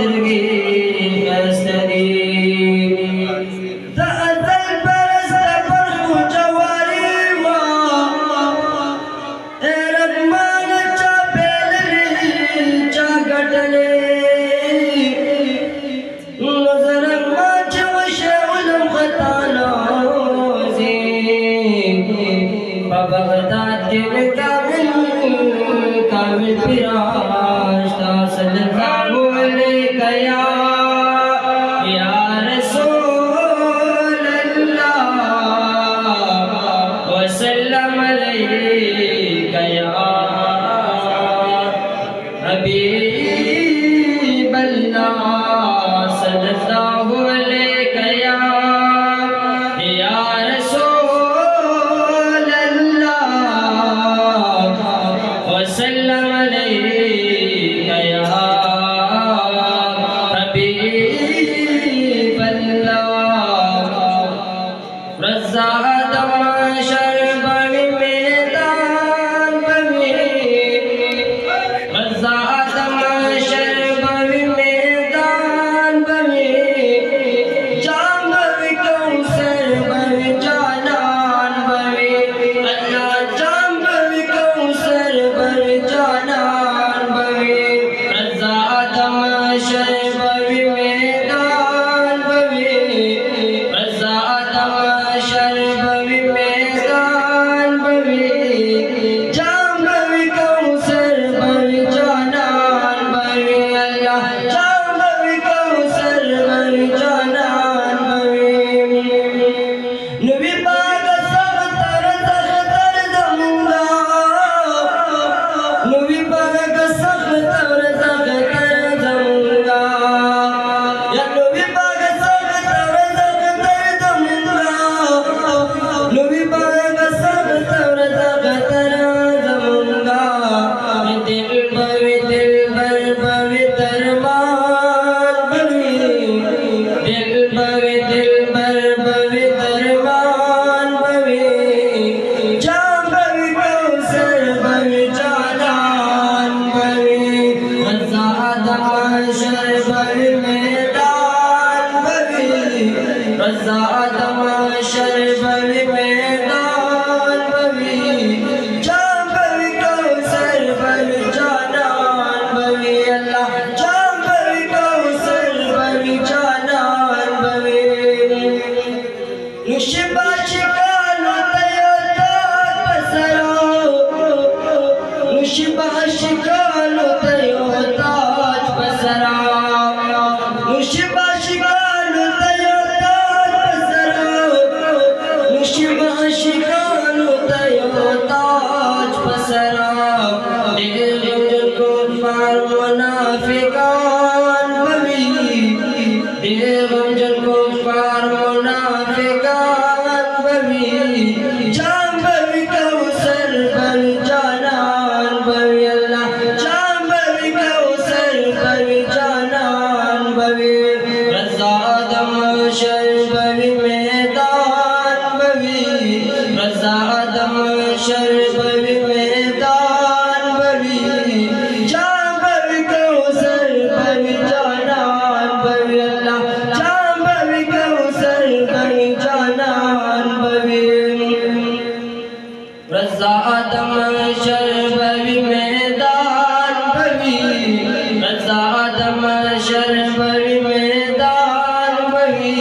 जिंदगी फैसली तअज़ल परस्त पर जवारी मां ए रब्बान चा बेलली चा गटले नजर माच वशे उलम खताना जी बगदाद के काबिल काबिल फिराश्ता सल्लल्लाहु अलैहि या रसूल अल्लाह वसल्लम अलैका या हबीब अल्लाह सल्लल्लाहु अलैका या रसूल अल्लाह वसल्लम अलैका या हबीब अल्लाह रज़ा आदम शरबवी मैदान बवी रज़ा आदम शरबवी मैदान बवी जांबवी कौसर बवी जानान बवी अल्लाह जांबवी कौसर बवी जानान बवी रज़ा आदम शरबवी मैदान बवी रज़ा आदम शरबवी मैदान बवी जांबवी कौसर बवी जानान बवी अल्लाह जांबवी कौसर बवी जानान बवी नबी पाक सख्तर सख्तर जमुंगा नबी पाक सख्तर सख्तर जमुंगा या नबी पाक सख्तर सख्तर जमुंगा नबी पाक सख्तर सख्तर जमुंगा दिल भर दरबार बवी दिल भर दरबार बवी जांबवी कौसर बवी जानान बवी रज़ा आदम शरबवी मैदान बवी रज़ा आदम शरबवी मैदान बवी जांबवी कौसर बवी जानान बवी अल्लाह जांबवी कौसर बवी जानान बवी नुशिबा शिकालो तयोतात बसरो नुशिबा शिकालो तयोतात बसरा नुशिबा शिकालो तयोतात बसरो नुशिबा शिकालो तयोतात बसरा दिल को फार मुनाफिकान बवी दिल को फार मुनाफिकान बवी जांबवी कौसर बवी जानान बवी अल्लाह जांबवी कौसर बवी जानान बवी रज़ा आदम शरबवी मैदान बवी रज़ा आदम शरबवी मैदान बवी जांबवी कौसर बवी जानान बवी अल्लाह जांबवी कौसर बवी जानान बवी रज़ा आदम शरबवी मैदान बवी रज़ा आदम शरबवी मैदान बवी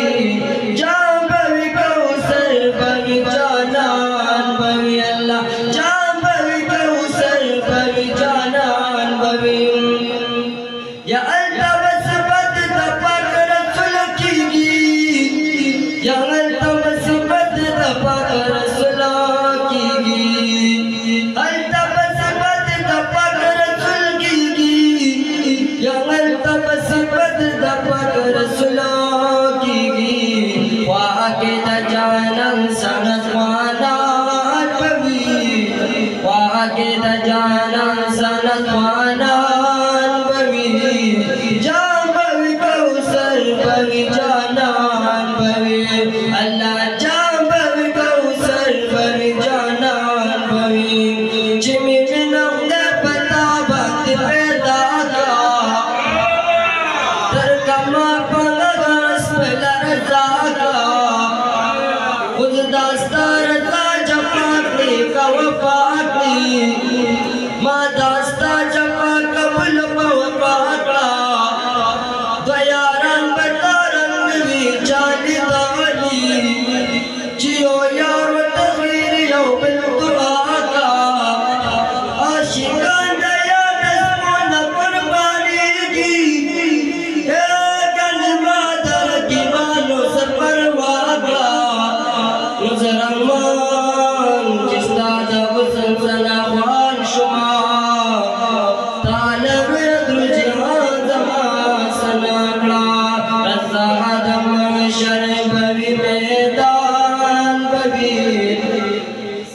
जांबवी कौसर बवी जानान बवी अल्लाह जांबवी कौसर बवी जानान बवी या अल्तमस बद तपाक रसूल कीगी या अल्तमस बद तपाक रसूल कीगी अल्तमस बद तपाक रसूल कीगी या अल्तमस बद तपाक रसूल कीगी वाके न जानन सनत वानात बवी वाके न जानन सनत वानात बवी जांबवी कौसर बवी जानान बवी अल्लाह जांबवी कौसर बवी जानान बवी जिमी बिना पता बात पैदा का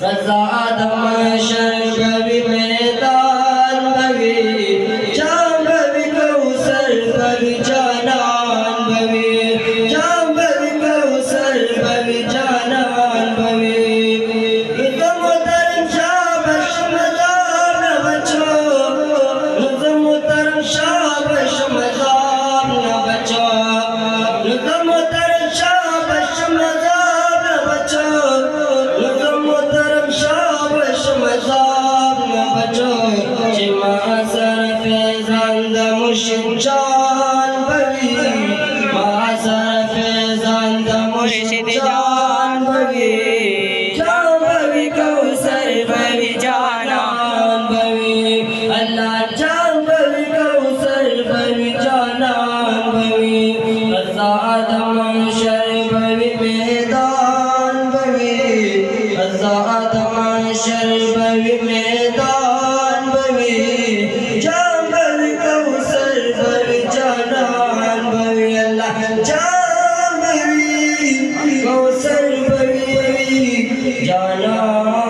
रज़ा आदम शरबवी मैदान भवी जांबवी कौसर भवी जानान भवी जांबवी कौसर भवी जानान भवी नुज़म तरम शाबश मज़ाब न बचो नुज़म तरम शाबश मज़ाब न बचो नुज़म तरम शाबश मज़ाब न बचो नुज़म तरम शाबश मज़ाब न बचो चिमा असर फैज़ान द मुर्शिद जान भवी मासर फैज़ान द मुर्शिद जान भवी जांबवी कौसर भवी जानान भवी अल्लाह जांबवी कौसर भवी जानान भवी रज़ा आदम शरबवी मैदान भवी रज़ा आदम शरबवी मैदान भवी जांबवी कौसर भवी जानान भवी अल्लाह जांबवी कौसर भवी जानान